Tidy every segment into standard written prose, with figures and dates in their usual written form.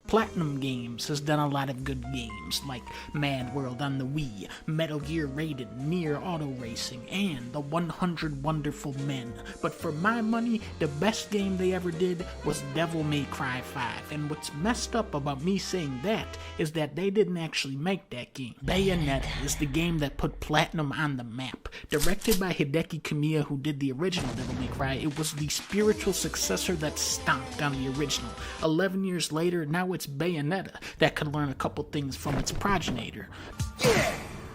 Platinum Games has done a lot of good games, like Mad World on the Wii, Metal Gear Raiden, Nier Auto Racing, and The 100 Wonderful Men. But for my money, the best game they ever did was Devil May Cry 5, and what's messed up about me saying that is that they didn't actually make that game. Bayonetta is the game that put Platinum on the map. Directed by Hideki Kamiya, who did the original Devil May Cry, it was the spiritual successor that stomped on the original. 11 years later, now it's Bayonetta that could learn a couple things from its progenitor.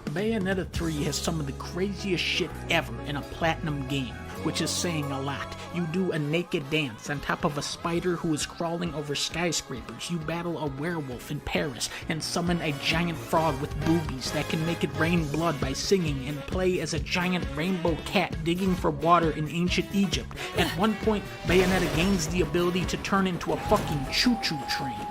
Bayonetta 3 has some of the craziest shit ever in a Platinum game, which is saying a lot. You do a naked dance on top of a spider who is crawling over skyscrapers. You battle a werewolf in Paris and summon a giant frog with boobies that can make it rain blood by singing, and play as a giant rainbow cat digging for water in ancient Egypt. At one point, Bayonetta gains the ability to turn into a fucking choo-choo train.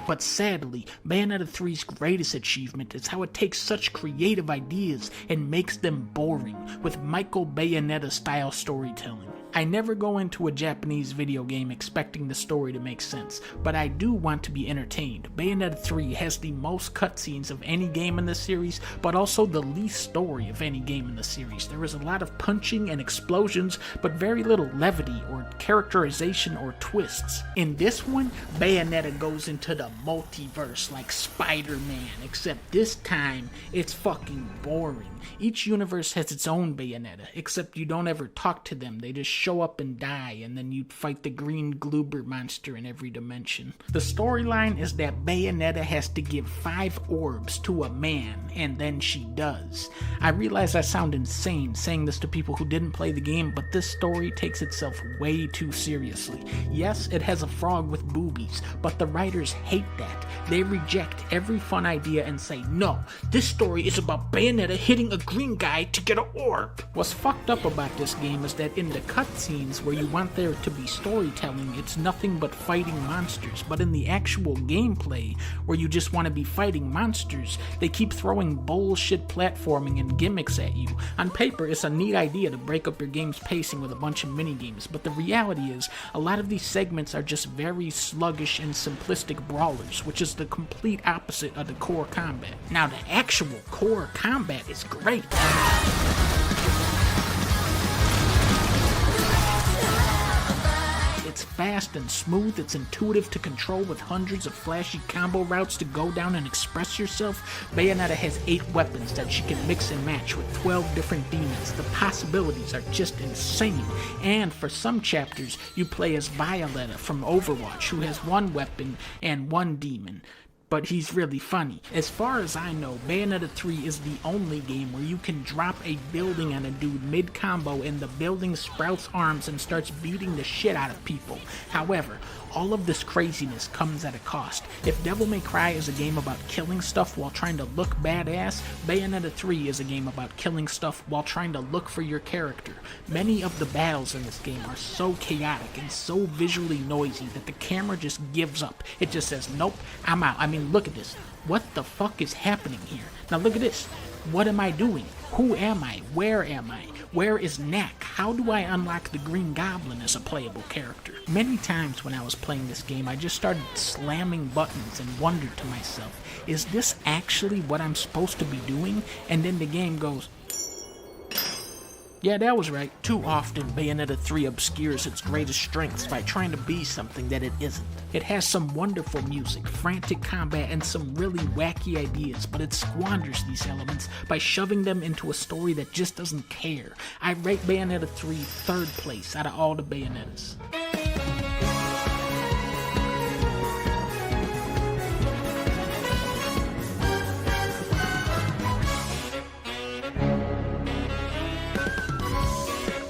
But sadly, Bayonetta 3's greatest achievement is how it takes such creative ideas and makes them boring, with Michael Bayonetta-style storytelling. I never go into a Japanese video game expecting the story to make sense, but I do want to be entertained. Bayonetta 3 has the most cutscenes of any game in the series, but also the least story of any game in the series. There is a lot of punching and explosions, but very little levity or characterization or twists. In this one, Bayonetta goes into the multiverse like Spider-Man, except this time, it's fucking boring. Each universe has its own Bayonetta, except you don't ever talk to them. They just show up and die, and then you fight the green Gloober monster in every dimension. The storyline is that Bayonetta has to give 5 orbs to a man, and then she does. I realize I sound insane saying this to people who didn't play the game, but this story takes itself way too seriously. Yes, it has a frog with boobies, but the writers hate that. They reject every fun idea and say, no, this story is about Bayonetta hitting a green guy to get an orb. What's fucked up about this game is that in the cutscenes where you want there to be storytelling, it's nothing but fighting monsters, but in the actual gameplay, where you just want to be fighting monsters, they keep throwing bullshit platforming and gimmicks at you. On paper, it's a neat idea to break up your game's pacing with a bunch of minigames, but the reality is, a lot of these segments are just very sluggish and simplistic brawlers, which is the complete opposite of the core combat. Now, the actual core combat is great. It's fast and smooth, it's intuitive to control with hundreds of flashy combo routes to go down and express yourself. Bayonetta has 8 weapons that she can mix and match with 12 different demons. The possibilities are just insane. And for some chapters, you play as Violetta from Overwatch, who has 1 weapon and 1 demon. But he's really funny. As far as I know, Bayonetta 3 is the only game where you can drop a building on a dude mid-combo and the building sprouts arms and starts beating the shit out of people. However, all of this craziness comes at a cost. If Devil May Cry is a game about killing stuff while trying to look badass, Bayonetta 3 is a game about killing stuff while trying to look for your character. Many of the battles in this game are so chaotic and so visually noisy that the camera just gives up. It just says, nope, I'm out. I mean, look at this. What the fuck is happening here? Now look at this. What am I doing? Who am I? Where am I? Where is Knack? How do I unlock the Green Goblin as a playable character? Many times when I was playing this game, I just started slamming buttons and wondered to myself, is this actually what I'm supposed to be doing? And then the game goes, yeah, that was right. Too often, Bayonetta 3 obscures its greatest strengths by trying to be something that it isn't. It has some wonderful music, frantic combat, and some really wacky ideas, but it squanders these elements by shoving them into a story that just doesn't care. I rate Bayonetta 3 3rd place out of all the Bayonettas.